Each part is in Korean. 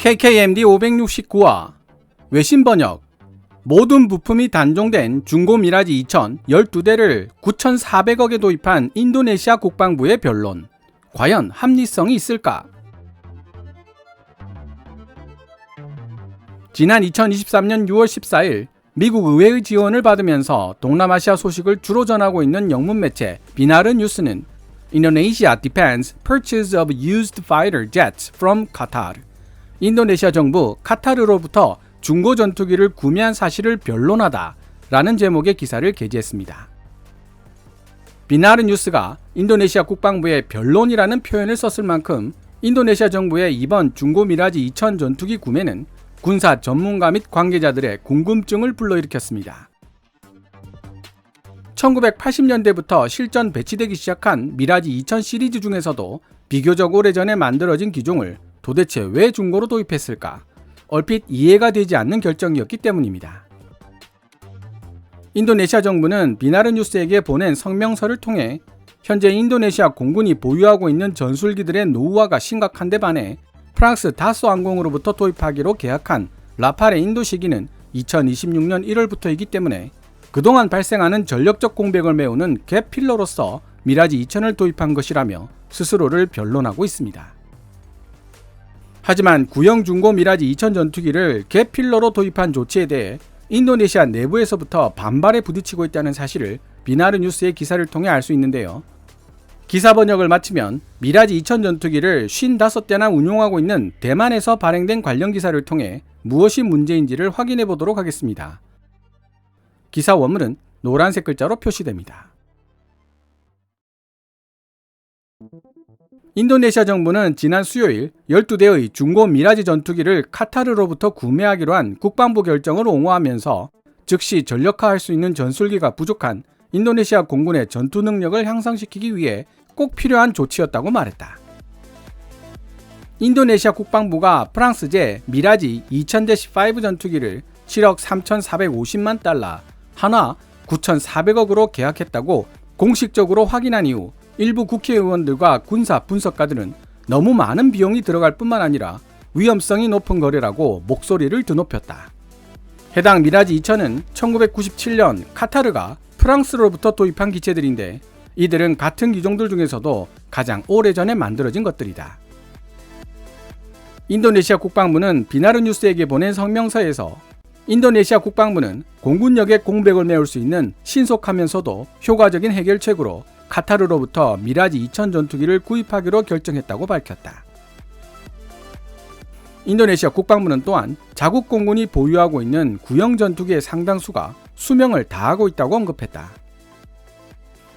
KKMD 569화 외신 번역 모든 부품이 단종된 중고 미라지 2000 12대를 9,400억에 도입한 인도네시아 국방부의 변론. 과연 합리성이 있을까? 지난 2023년 6월 14일 미국 의회의 지원을 받으면서 동남아시아 소식을 주로 전하고 있는 영문 매체 비나르 뉴스는 Indonesia Defense Purchase of Used Fighter Jets from Qatar, 인도네시아 정부 카타르로부터 중고 전투기를 구매한 사실을 변론하다 라는 제목의 기사를 게재했습니다. 비나르 뉴스가 인도네시아 국방부의 변론이라는 표현을 썼을 만큼 인도네시아 정부의 이번 중고 미라지 2000 전투기 구매는 군사 전문가 및 관계자들의 궁금증을 불러일으켰습니다. 1980년대부터 실전 배치되기 시작한 미라지 2000 시리즈 중에서도 비교적 오래전에 만들어진 기종을 도대체 왜 중고로 도입했을까? 얼핏 이해가 되지 않는 결정이었기 때문입니다. 인도네시아 정부는 비나르 뉴스에게 보낸 성명서를 통해 현재 인도네시아 공군이 보유하고 있는 전술기들의 노후화가 심각한데 반해 프랑스 다소 항공으로부터 도입하기로 계약한 라팔의 인도 시기는 2026년 1월부터이기 때문에 그동안 발생하는 전력적 공백을 메우는 갭 필러로서 미라지 2000을 도입한 것이라며 스스로를 변론하고 있습니다. 하지만 구형 중고 미라지 2000 전투기를 갭 필러로 도입한 조치에 대해 인도네시아 내부에서부터 반발에 부딪히고 있다는 사실을 비나르 뉴스의 기사를 통해 알 수 있는데요. 기사 번역을 마치면 미라지 2000 전투기를 55대나 운용하고 있는 대만에서 발행된 관련 기사를 통해 무엇이 문제인지를 확인해 보도록 하겠습니다. 기사 원문은 노란색 글자로 표시됩니다. 인도네시아 정부는 지난 수요일 12대의 중고 미라지 전투기를 카타르로부터 구매하기로 한 국방부 결정을 옹호하면서 즉시 전력화할 수 있는 전술기가 부족한 인도네시아 공군의 전투 능력을 향상시키기 위해 꼭 필요한 조치였다고 말했다. 인도네시아 국방부가 프랑스제 미라지 2000-5 전투기를 7억 3,450만 달러, 하나 9,400억으로 계약했다고 공식적으로 확인한 이후 일부 국회의원들과 군사 분석가들은 너무 많은 비용이 들어갈 뿐만 아니라 위험성이 높은 거래라고 목소리를 드높였다. 해당 미라지 2000은 1997년 카타르가 프랑스로부터 도입한 기체들인데 이들은 같은 기종들 중에서도 가장 오래전에 만들어진 것들이다. 인도네시아 국방부는 비나르 뉴스에게 보낸 성명서에서 인도네시아 국방부는 공군력의 공백을 메울 수 있는 신속하면서도 효과적인 해결책으로 카타르로부터 미라지 2000 전투기를 구입하기로 결정했다고 밝혔다. 인도네시아 국방부는 또한 자국 공군이 보유하고 있는 구형 전투기의 상당수가 수명을 다하고 있다고 언급했다.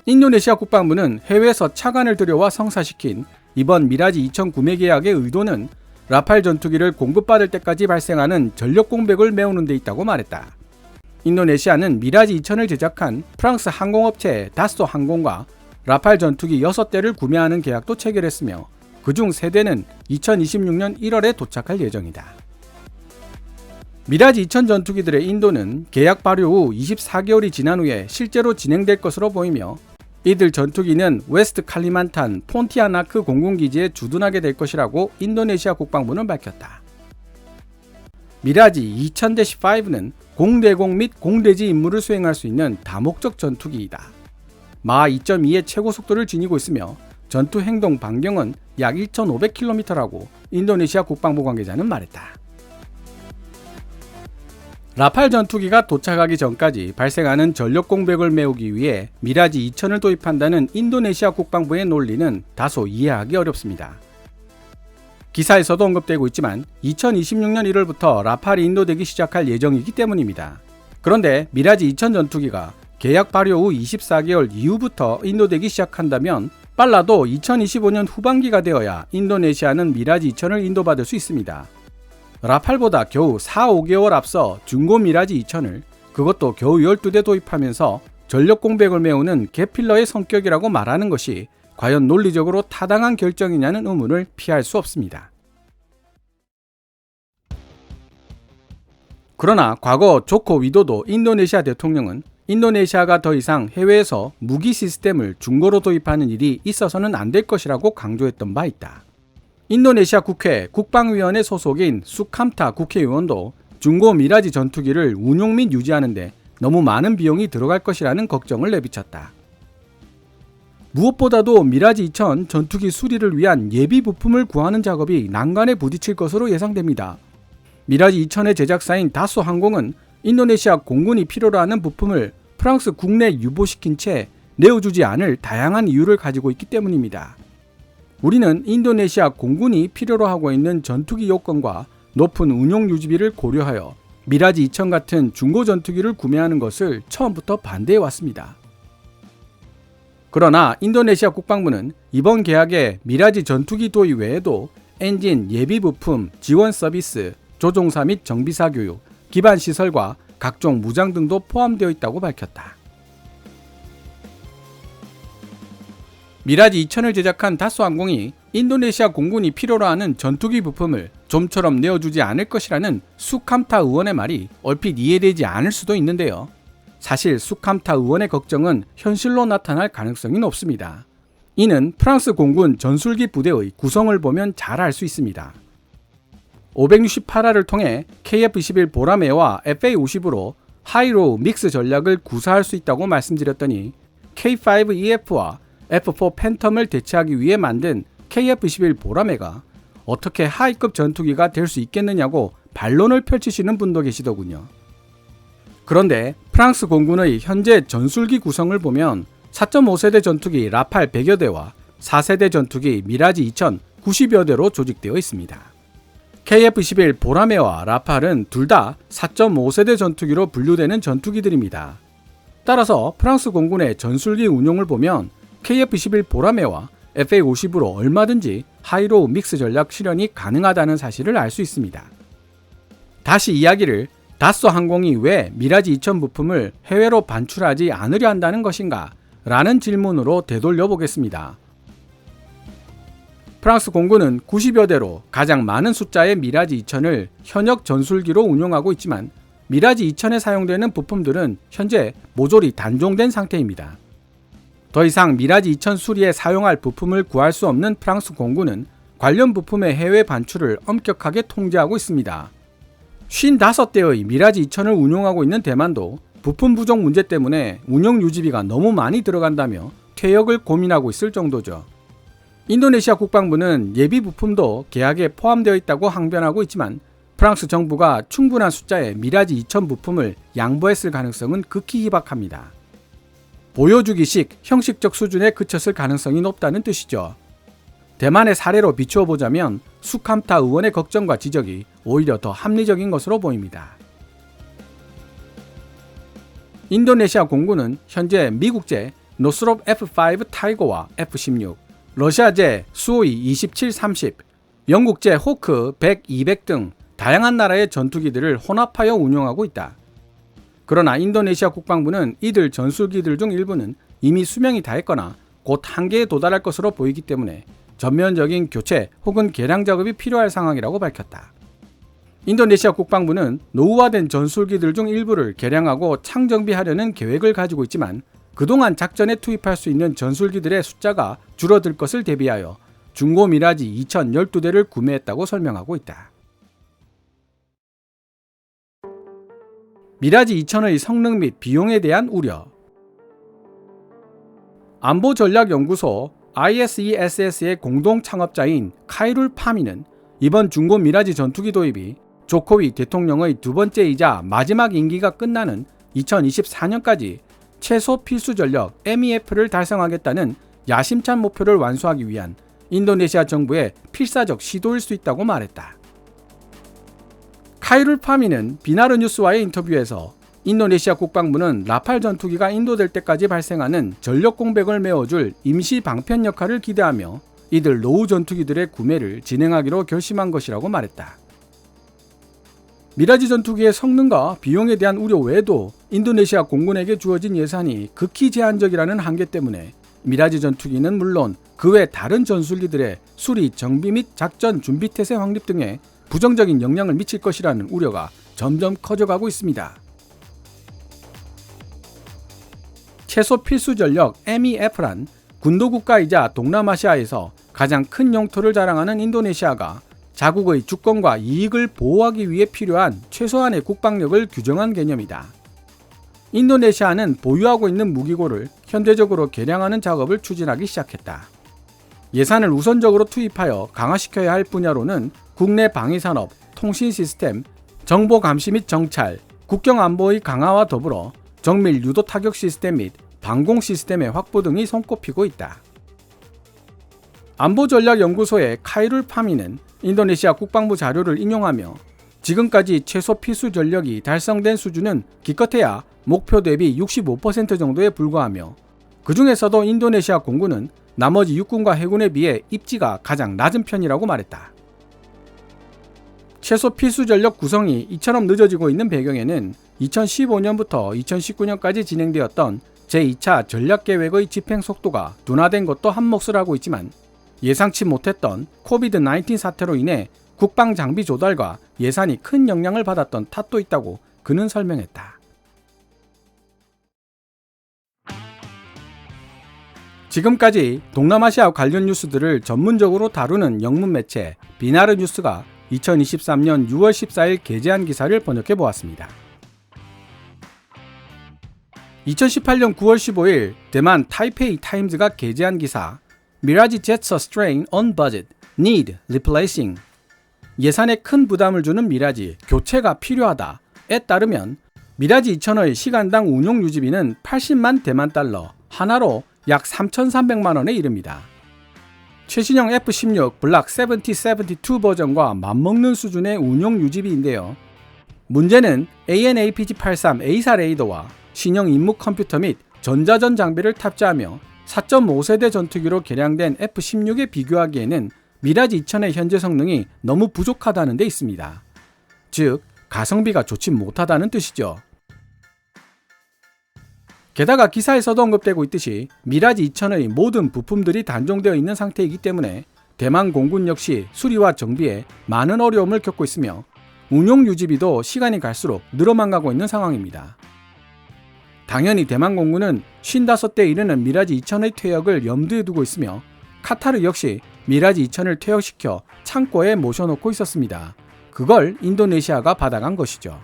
인도네시아 국방부는 해외에서 차관을 들여와 성사시킨 이번 미라지 2000 구매 계약의 의도는 라팔 전투기를 공급받을 때까지 발생하는 전력 공백을 메우는 데 있다고 말했다. 인도네시아는 미라지 2000을 제작한 프랑스 항공업체 다소 항공과 라팔 전투기 6대를 구매하는 계약도 체결했으며 그중 3대는 2026년 1월에 도착할 예정이다. 미라지 2000 전투기들의 인도는 계약 발효 후 24개월이 지난 후에 실제로 진행될 것으로 보이며 이들 전투기는 웨스트 칼리만탄 폰티아나크 공군기지에 주둔하게 될 것이라고 인도네시아 국방부는 밝혔다. 미라지 2000-5는 공대공 및 공대지 임무를 수행할 수 있는 다목적 전투기이다. 마하 2.2의 최고 속도를 지니고 있으며 전투 행동 반경은 약 1,500km라고 인도네시아 국방부 관계자는 말했다. 라팔 전투기가 도착하기 전까지 발생하는 전력 공백을 메우기 위해 미라지 2000을 도입한다는 인도네시아 국방부의 논리는 다소 이해하기 어렵습니다. 기사에서도 언급되고 있지만 2026년 1월부터 라팔이 인도되기 시작할 예정이기 때문입니다. 그런데 미라지 2000 전투기가 계약 발효 후 24개월 이후부터 인도되기 시작한다면 빨라도 2025년 후반기가 되어야 인도네시아는 미라지 2000을 인도받을 수 있습니다. 라팔보다 겨우 4-5개월 앞서 중고 미라지 2000을 그것도 겨우 12대 도입하면서 전력 공백을 메우는 갭필러의 성격이라고 말하는 것이 과연 논리적으로 타당한 결정이냐는 의문을 피할 수 없습니다. 그러나 과거 조코 위도도 인도네시아 대통령은 인도네시아가 더 이상 해외에서 무기 시스템을 중고로 도입하는 일이 있어서는 안 될 것이라고 강조했던 바 있다. 인도네시아 국회 국방위원회 소속인 수캄타 국회의원도 중고 미라지 전투기를 운용 및 유지하는데 너무 많은 비용이 들어갈 것이라는 걱정을 내비쳤다. 무엇보다도 미라지 2000 전투기 수리를 위한 예비 부품을 구하는 작업이 난관에 부딪힐 것으로 예상됩니다. 미라지 2000의 제작사인 다소 항공은 인도네시아 공군이 필요로 하는 부품을 프랑스 국내 유보시킨 채 내어주지 않을 다양한 이유를 가지고 있기 때문입니다. 우리는 인도네시아 공군이 필요로 하고 있는 전투기 요건과 높은 운용 유지비를 고려하여 미라지 2000 같은 중고 전투기를 구매하는 것을 처음부터 반대해 왔습니다. 그러나 인도네시아 국방부는 이번 계약에 미라지 전투기 도입 외에도 엔진 예비 부품, 지원 서비스, 조종사 및 정비사 교육, 기반 시설과 각종 무장 등도 포함되어 있다고 밝혔다. 미라지 2000을 제작한 다소 항공이 인도네시아 공군이 필요로 하는 전투기 부품을 좀처럼 내어주지 않을 것이라는 수캄타 의원의 말이 얼핏 이해되지 않을 수도 있는데요. 사실 수캄타 의원의 걱정은 현실로 나타날 가능성이 높습니다. 이는 프랑스 공군 전술기 부대의 구성을 보면 잘 알 수 있습니다. 568화를 통해 KF-21 보라매와 FA-50으로 하이로우 믹스 전략을 구사할 수 있다고 말씀드렸더니 K5EF와 F4 팬텀을 대체하기 위해 만든 KF-21 보라매가 어떻게 하이급 전투기가 될 수 있겠느냐고 반론을 펼치시는 분도 계시더군요. 그런데 프랑스 공군의 현재 전술기 구성을 보면 4.5세대 전투기 라팔 100여 대와 4세대 전투기 미라지 2000 90여 대로 조직되어 있습니다. KF-21 보라매와 라팔은 둘 다 4.5세대 전투기로 분류되는 전투기들입니다. 따라서 프랑스 공군의 전술기 운용을 보면 KF-21 보라매와 FA-50으로 얼마든지 하이로우 믹스 전략 실현이 가능하다는 사실을 알 수 있습니다. 다시 이야기를 다소 항공이 왜 미라지 2000 부품을 해외로 반출하지 않으려 한다는 것인가? 라는 질문으로 되돌려 보겠습니다. 프랑스 공군은 90여 대로 가장 많은 숫자의 미라지 2000을 현역 전술기로 운용하고 있지만 미라지 2000에 사용되는 부품들은 현재 모조리 단종된 상태입니다. 더 이상 미라지 2000 수리에 사용할 부품을 구할 수 없는 프랑스 공군은 관련 부품의 해외 반출을 엄격하게 통제하고 있습니다. 55대의 미라지 2000을 운용하고 있는 대만도 부품 부족 문제 때문에 운용 유지비가 너무 많이 들어간다며 퇴역을 고민하고 있을 정도죠. 인도네시아 국방부는 예비 부품도 계약에 포함되어 있다고 항변하고 있지만 프랑스 정부가 충분한 숫자의 미라지 2000 부품을 양보했을 가능성은 극히 희박합니다. 보여주기식 형식적 수준에 그쳤을 가능성이 높다는 뜻이죠. 대만의 사례로 비추어 보자면 수캄타 의원의 걱정과 지적이 오히려 더 합리적인 것으로 보입니다. 인도네시아 공군은 현재 미국제 노스롭 F5 타이거와 F-16, 러시아제 수호이 27-30, 영국제 호크 100, 200 등 다양한 나라의 전투기들을 혼합하여 운용하고 있다. 그러나 인도네시아 국방부는 이들 전술기들 중 일부는 이미 수명이 다했거나 곧 한계에 도달할 것으로 보이기 때문에 전면적인 교체 혹은 개량 작업이 필요할 상황이라고 밝혔다. 인도네시아 국방부는 노후화된 전술기들 중 일부를 개량하고 창정비하려는 계획을 가지고 있지만 그동안 작전에 투입할 수 있는 전술기들의 숫자가 줄어들 것을 대비하여 중고 미라지 2000 12대를 구매했다고 설명하고 있다. 미라지 2000의 성능 및 비용에 대한 우려. 안보전략연구소 ISESS의 공동 창업자인 카이룰 파미는 이번 중고 미라지 전투기 도입이 조코위 대통령의 두 번째이자 마지막 임기가 끝나는 2024년까지 최소 필수 전력 MEF를 달성하겠다는 야심찬 목표를 완수하기 위한 인도네시아 정부의 필사적 시도일 수 있다고 말했다. 카이룰 파미는 비나르 뉴스와의 인터뷰에서 인도네시아 국방부는 라팔 전투기가 인도될 때까지 발생하는 전력 공백을 메워줄 임시 방편 역할을 기대하며 이들 노후 전투기들의 구매를 진행하기로 결심한 것이라고 말했다. 미라지 전투기의 성능과 비용에 대한 우려 외에도 인도네시아 공군에게 주어진 예산이 극히 제한적이라는 한계 때문에 미라지 전투기는 물론 그 외 다른 전술기들의 수리, 정비 및 작전 준비 태세 확립 등에 부정적인 영향을 미칠 것이라는 우려가 점점 커져가고 있습니다. 최소 필수 전력 MEF란 군도 국가이자 동남아시아에서 가장 큰 영토를 자랑하는 인도네시아가 자국의 주권과 이익을 보호하기 위해 필요한 최소한의 국방력을 규정한 개념이다. 인도네시아는 보유하고 있는 무기고를 현대적으로 개량하는 작업을 추진하기 시작했다. 예산을 우선적으로 투입하여 강화시켜야 할 분야로는 국내 방위산업, 통신 시스템, 정보 감시 및 정찰, 국경 안보의 강화와 더불어 정밀 유도 타격 시스템 및 방공 시스템의 확보 등이 손꼽히고 있다. 안보전략연구소의 카이룰 파미는 인도네시아 국방부 자료를 인용하며 지금까지 최소 필수 전력이 달성된 수준은 기껏해야 목표 대비 65% 정도에 불과하며 그 중에서도 인도네시아 공군은 나머지 육군과 해군에 비해 입지가 가장 낮은 편이라고 말했다. 최소 필수 전력 구성이 이처럼 늦어지고 있는 배경에는 2015년부터 2019년까지 진행되었던 제2차 전략계획의 집행 속도가 둔화된 것도 한몫을 하고 있지만 예상치 못했던 코비드-19 사태로 인해 국방 장비 조달과 예산이 큰 영향을 받았던 탓도 있다고 그는 설명했다. 지금까지 동남아시아 관련 뉴스들을 전문적으로 다루는 영문 매체 비나르 뉴스가 2023년 6월 14일 게재한 기사를 번역해 보았습니다. 2018년 9월 15일 대만 타이페이 타임즈가 게재한 기사 미라지 jets are strain on budget, need replacing. 예산에 큰 부담을 주는 미라지, 교체가 필요하다에 따르면 미라지 2000의 시간당 운용 유지비는 80만 대만 달러, 하나로 약 3,300만 원에 이릅니다. 최신형 F-16 블락 70-72 버전과 맞먹는 수준의 운용 유지비인데요. 문제는 AN/APG-83 A사 레이더와 신형 임무 컴퓨터 및 전자전 장비를 탑재하며 4.5세대 전투기로 개량된 F-16에 비교하기에는 미라지 2000의 현재 성능이 너무 부족하다는 데 있습니다. 즉, 가성비가 좋지 못하다는 뜻이죠. 게다가 기사에서도 언급되고 있듯이 미라지 2000의 모든 부품들이 단종되어 있는 상태이기 때문에 대만 공군 역시 수리와 정비에 많은 어려움을 겪고 있으며 운용 유지비도 시간이 갈수록 늘어만 가고 있는 상황입니다. 당연히 대만 공군은 55대 이르는 미라지 2000의 퇴역을 염두에 두고 있으며 카타르 역시 미라지 2000을 퇴역시켜 창고에 모셔놓고 있었습니다. 그걸 인도네시아가 받아간 것이죠.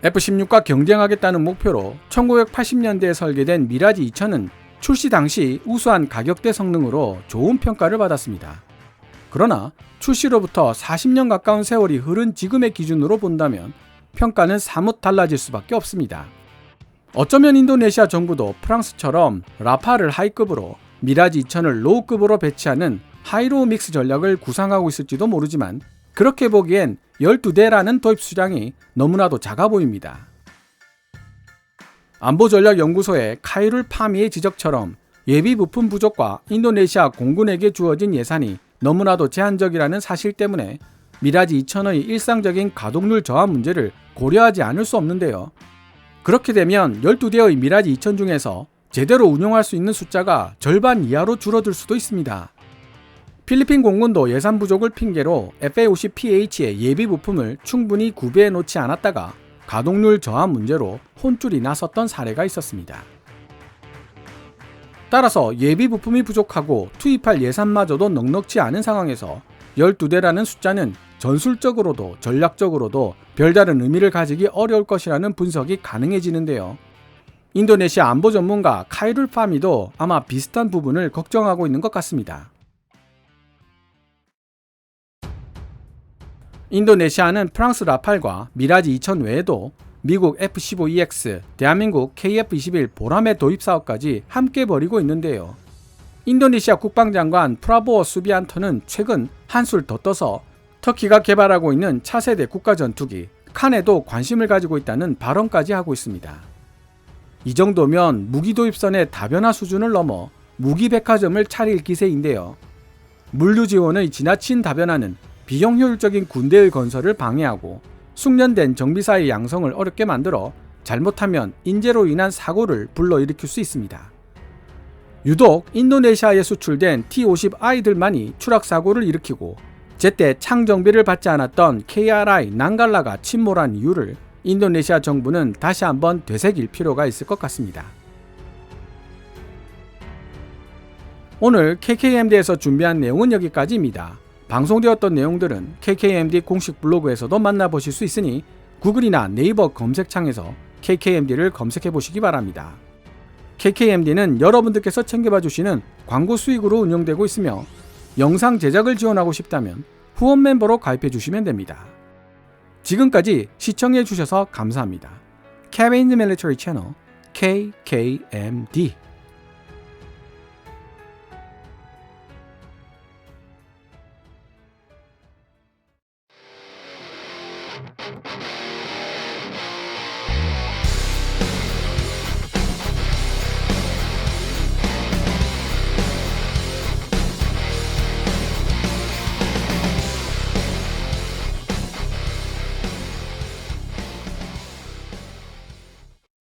F-16과 경쟁하겠다는 목표로 1980년대에 설계된 미라지 2000은 출시 당시 우수한 가격대 성능으로 좋은 평가를 받았습니다. 그러나 출시로부터 40년 가까운 세월이 흐른 지금의 기준으로 본다면 평가는 사뭇 달라질 수밖에 없습니다. 어쩌면 인도네시아 정부도 프랑스처럼 라파를 하이급으로 미라지 2000을 로우급으로 배치하는 하이로우 믹스 전략을 구상하고 있을지도 모르지만 그렇게 보기엔 12대라는 도입 수량이 너무나도 작아 보입니다. 안보전략연구소의 카이룰 파미의 지적처럼 예비 부품 부족과 인도네시아 공군에게 주어진 예산이 너무나도 제한적이라는 사실 때문에 미라지 2000의 일상적인 가동률 저하 문제를 고려하지 않을 수 없는데요. 그렇게 되면 12대의 미라지 2000 중에서 제대로 운용할 수 있는 숫자가 절반 이하로 줄어들 수도 있습니다. 필리핀 공군도 예산 부족을 핑계로 FA-50PH의 예비 부품을 충분히 구비해 놓지 않았다가 가동률 저하 문제로 혼쭐이 났었던 사례가 있었습니다. 따라서 예비 부품이 부족하고 투입할 예산마저도 넉넉지 않은 상황에서 12대라는 숫자는 전술적으로도 전략적으로도 별다른 의미를 가지기 어려울 것이라는 분석이 가능해지는데요. 인도네시아 안보 전문가 카이룰 파미도 아마 비슷한 부분을 걱정하고 있는 것 같습니다. 인도네시아는 프랑스 라팔과 미라지 2000 외에도 미국 F-15EX, 대한민국 KF-21 보람의 도입 사업까지 함께 벌이고 있는데요. 인도네시아 국방장관 프라보워 수비안토는 최근 한술 더 떠서 터키가 개발하고 있는 차세대 국가전투기 칸에도 관심을 가지고 있다는 발언까지 하고 있습니다. 이 정도면 무기 도입선의 다변화 수준을 넘어 무기 백화점을 차릴 기세인데요. 물류 지원의 지나친 다변화는 비용 효율적인 군대의 건설을 방해하고 숙련된 정비사의 양성을 어렵게 만들어 잘못하면 인재로 인한 사고를 불러일으킬 수 있습니다. 유독 인도네시아에 수출된 T-50I들만이 추락사고를 일으키고 제때 창정비를 받지 않았던 KRI 난갈라가 침몰한 이유를 인도네시아 정부는 다시 한번 되새길 필요가 있을 것 같습니다. 오늘 KKMD에서 준비한 내용은 여기까지입니다. 방송되었던 내용들은 KKMD 공식 블로그에서도 만나보실 수 있으니 구글이나 네이버 검색창에서 KKMD를 검색해 보시기 바랍니다. KKMD는 여러분들께서 챙겨봐 주시는 광고 수익으로 운영되고 있으며 영상 제작을 지원하고 싶다면 후원 멤버로 가입해 주시면 됩니다. 지금까지 시청해 주셔서 감사합니다. Kevin in the Military Channel KKMD